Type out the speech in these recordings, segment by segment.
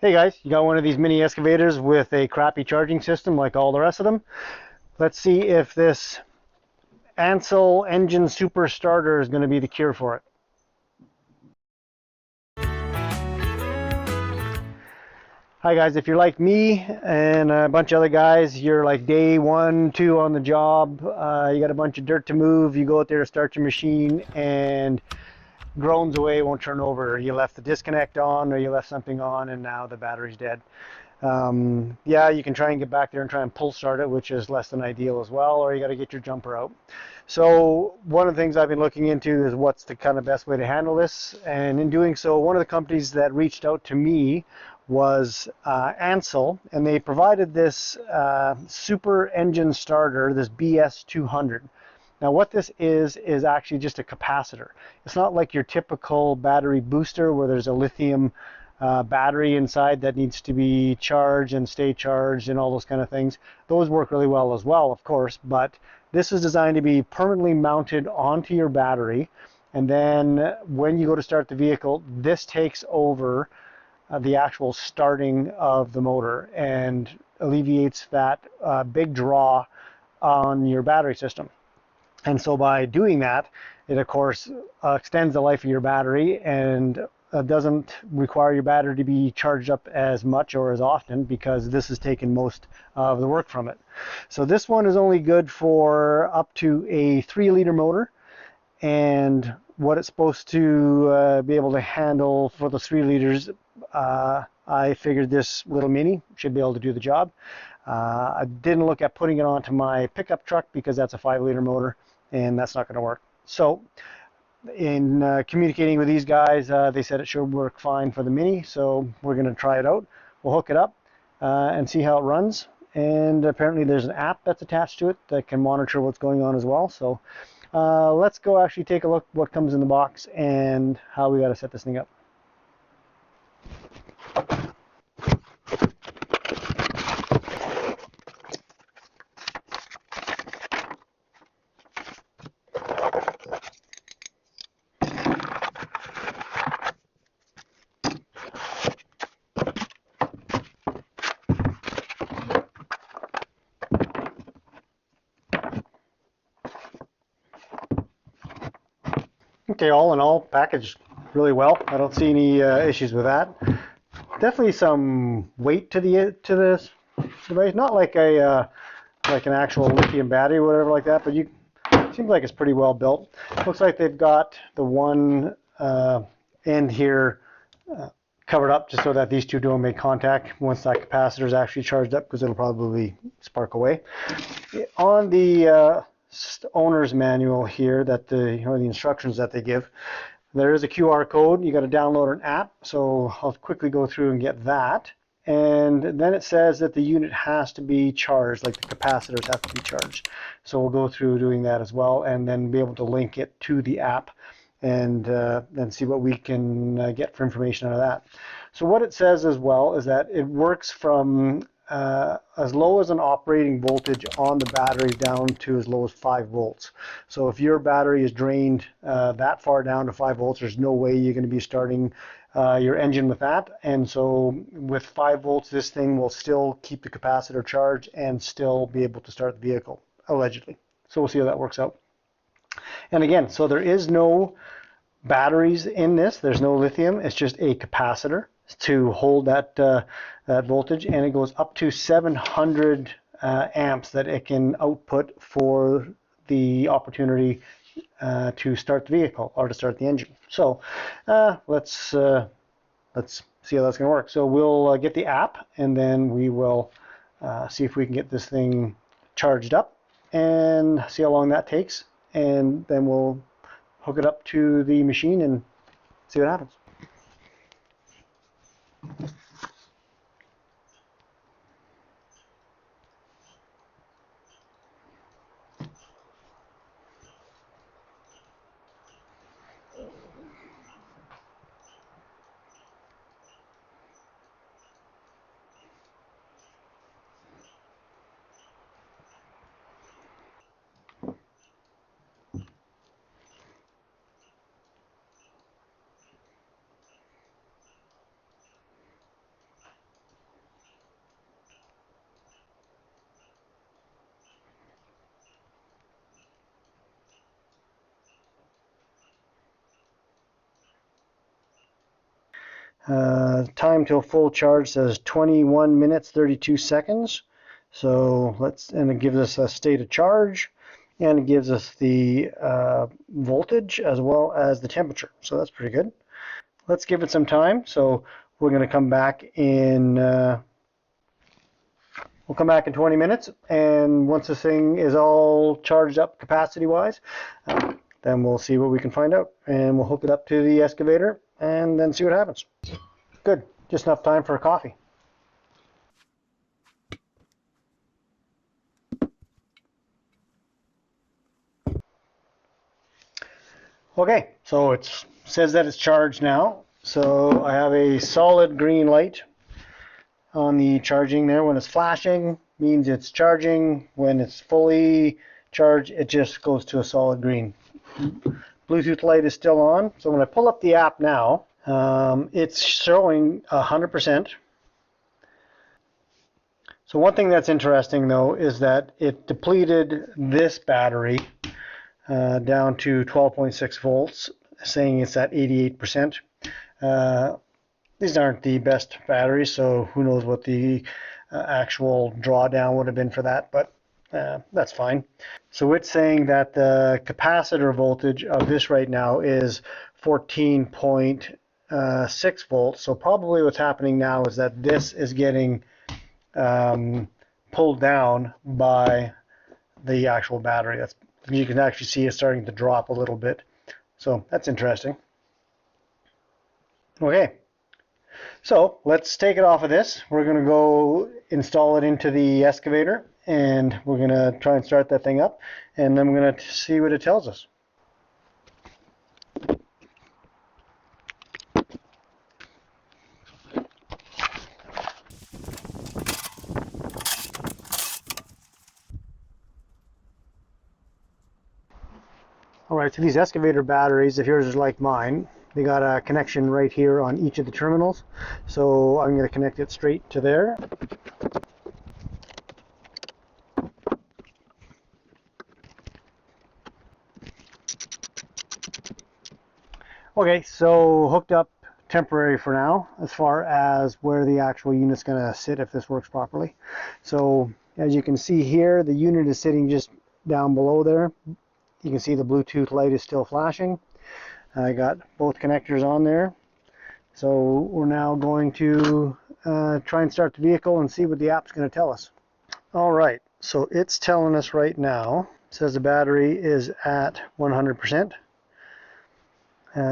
Hey guys, you got one of these mini excavators with a crappy charging system like all the rest of them. Let's see if this Ancel Engine Super Starter is going to be the cure for it. Hi guys, if you're like me and a bunch of other guys, you're like day 1, 2 on the job, you got a bunch of dirt to move, you go out there to start your machine and groans away, won't turn over. You left the disconnect on or you left something on and now the battery's dead. Yeah, you can try and get back there and try and pull start it, which is less than ideal as well, or you got to get your jumper out. So one of the things I've been looking into is what's the kind of best way to handle this. And in doing so, one of the companies that reached out to me was Ancel, and they provided this super engine starter, this BS200. Now what this is actually just a capacitor. It's not like your typical battery booster where there's a lithium battery inside that needs to be charged and stay charged and all those kind of things. Those work really well as well, of course, but this is designed to be permanently mounted onto your battery, and then when you go to start the vehicle, this takes over the actual starting of the motor and alleviates that big draw on your battery system. And so by doing that, it of course extends the life of your battery and doesn't require your battery to be charged up as much or as often because this has taken most of the work from it. So this one is only good for up to a 3-liter motor, and what it's supposed to be able to handle for the 3 liters, I figured this little mini should be able to do the job. I didn't look at putting it onto my pickup truck because that's a 5-liter motor and that's not going to work. So in communicating with these guys, they said it should work fine for the mini, so we're going to try it out. We'll hook it up and see how it runs, and apparently there's an app that's attached to it that can monitor what's going on as well. So let's go actually take a look what comes in the box and how we got to set this thing up. Okay, all in all, packaged really well. I don't see any issues with that. Definitely some weight to this device. Not like a like an actual lithium battery or whatever like that, but it seems like it's pretty well built. Looks like they've got the one end here covered up just so that these two don't make contact once that capacitor is actually charged up, because it'll probably spark away. On the owner's manual here, that the instructions that they give, there is a QR code. You got to download an app, so I'll quickly go through and get that. And then it says that the unit has to be charged, like the capacitors have to be charged. So we'll go through doing that as well, and then be able to link it to the app and then see what we can get for information out of that. So what it says as well is that it works from as low as an operating voltage on the battery down to as low as 5 volts. So if your battery is drained that far down to 5 volts, there's no way you're going to be starting your engine with that. And so with 5 volts, this thing will still keep the capacitor charged and still be able to start the vehicle, allegedly. So we'll see how that works out. And again, so there is no batteries in this. There's no lithium. It's just a capacitor to hold that that voltage, and it goes up to 700 amps that it can output for the opportunity to start the vehicle or to start the engine. So let's see how that's going to work. So we'll get the app, and then we will see if we can get this thing charged up and see how long that takes, and then we'll hook it up to the machine and see what happens. Time till full charge says 21 minutes 32 seconds. So and it gives us a state of charge, and it gives us the voltage as well as the temperature. So that's pretty good. Let's give it some time. So we're going to come back in. We'll come back in 20 minutes, and once this thing is all charged up capacity-wise, then we'll see what we can find out, and we'll hook it up to the excavator, and then see what happens. Good, just enough time for a coffee. Okay, so it says that it's charged now. So I have a solid green light on the charging there. When it's flashing, means it's charging. When it's fully charged, it just goes to a solid green. Bluetooth light is still on. So when I pull up the app now, it's showing 100%. So one thing that's interesting though is that it depleted this battery down to 12.6 volts, saying it's at 88%. These aren't the best batteries, so who knows what the actual drawdown would have been for that, but that's fine. So it's saying that the capacitor voltage of this right now is 14.6 volts. So probably what's happening now is that this is getting pulled down by the actual battery. You can actually see it starting to drop a little bit. So that's interesting. Okay. So let's take it off of this. We're going to go install it into the excavator, and we're going to try and start that thing up, and then we're going to see what it tells us. Alright, so these excavator batteries, if yours is like mine, they got a connection right here on each of the terminals. So I'm going to connect it straight to there. Okay, so hooked up temporary for now as far as where the actual unit's going to sit if this works properly. So as you can see here, the unit is sitting just down below there. You can see the Bluetooth light is still flashing. I got both connectors on there. So we're now going to try and start the vehicle and see what the app's going to tell us. All right, so it's telling us right now, it says the battery is at 100%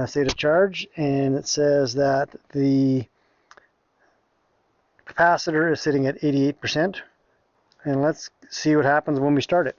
state of charge, and it says that the capacitor is sitting at 88%. And let's see what happens when we start it.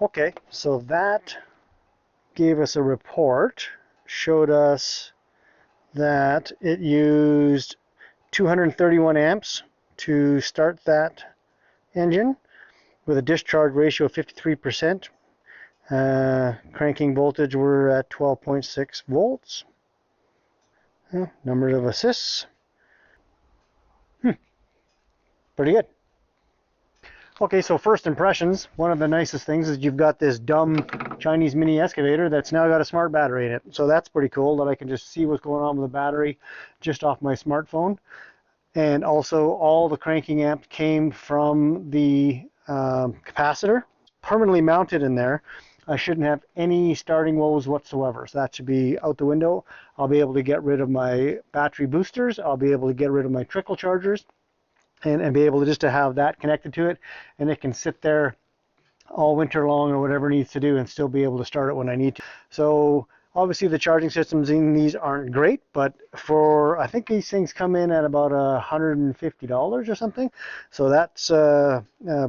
Okay, so that gave us a report, showed us that it used 231 amps to start that engine with a discharge ratio of 53%. Cranking voltage, we're at 12.6 volts. Numbers of assists. Pretty good. Okay, so first impressions, one of the nicest things is you've got this dumb Chinese mini excavator that's now got a smart battery in it. So that's pretty cool that I can just see what's going on with the battery just off my smartphone. And also all the cranking amps came from the capacitor, permanently mounted in there. I shouldn't have any starting woes whatsoever. So that should be out the window. I'll be able to get rid of my battery boosters. I'll be able to get rid of my trickle chargers. And be able to just to have that connected to it, and it can sit there all winter long or whatever it needs to do and still be able to start it when I need to. So obviously the charging systems in these aren't great, but for, I think these things come in at about $150 or something. So that's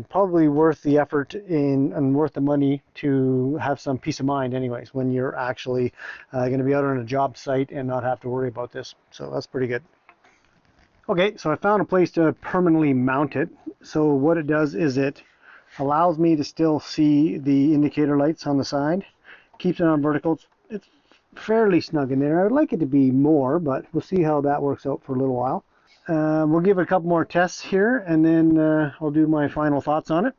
probably worth the effort and worth the money to have some peace of mind anyways when you're actually going to be out on a job site and not have to worry about this. So that's pretty good. Okay, so I found a place to permanently mount it. So what it does is it allows me to still see the indicator lights on the side. Keeps it on vertical. It's fairly snug in there. I would like it to be more, but we'll see how that works out for a little while. We'll give it a couple more tests here, and then I'll do my final thoughts on it.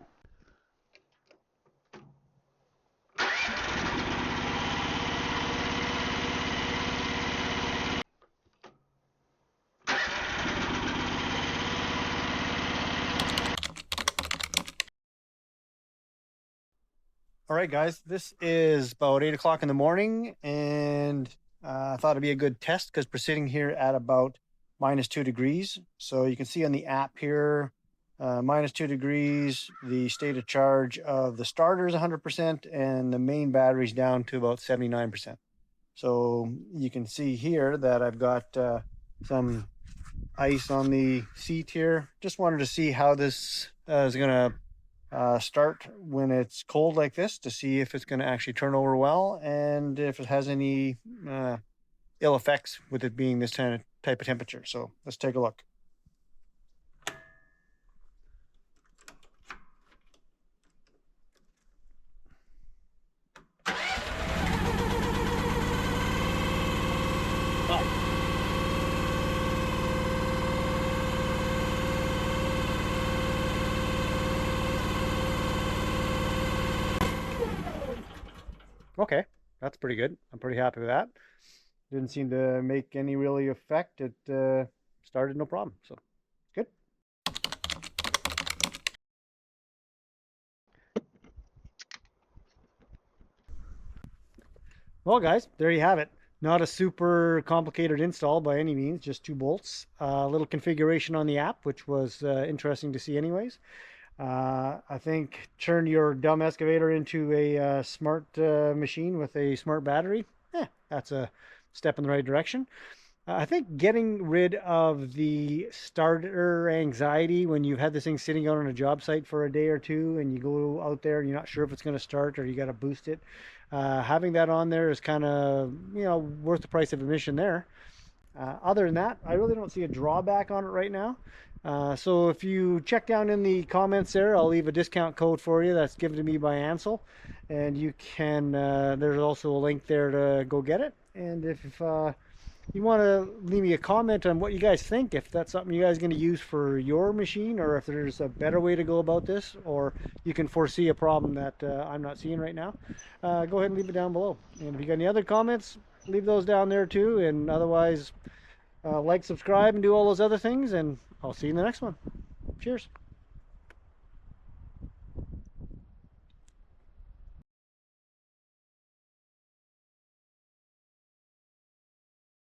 All right, guys, this is about 8 o'clock in the morning, and I thought it'd be a good test because we're sitting here at about -2 degrees. So you can see on the app here, -2 degrees, the state of charge of the starter is 100%, and the main battery's down to about 79%. So you can see here that I've got some ice on the seat here. Just wanted to see how this is going to start when it's cold like this, to see if it's going to actually turn over well and if it has any ill effects with it being this type of temperature. So let's take a look. Okay, that's pretty good. I'm pretty happy with that. Didn't seem to make any really effect. It started no problem, so good. Well, guys, there you have it. Not a super complicated install by any means, just 2 bolts. A little configuration on the app, which was interesting to see anyways. I think turn your dumb excavator into a smart machine with a smart battery. That's a step in the right direction. I think getting rid of the starter anxiety when you've had this thing sitting out on a job site for a day or two and you go out there and you're not sure if it's going to start or you got to boost it. Having that on there is kind of, worth the price of admission there. Other than that, I really don't see a drawback on it right now. So if you check down in the comments there, I'll leave a discount code for you that's given to me by Ancel. And you can, there's also a link there to go get it. And if you want to leave me a comment on what you guys think, if that's something you guys are going to use for your machine, or if there's a better way to go about this, or you can foresee a problem that I'm not seeing right now, go ahead and leave it down below. And if you got any other comments, leave those down there too. And otherwise, like, subscribe, and do all those other things, and I'll see you in the next one. Cheers.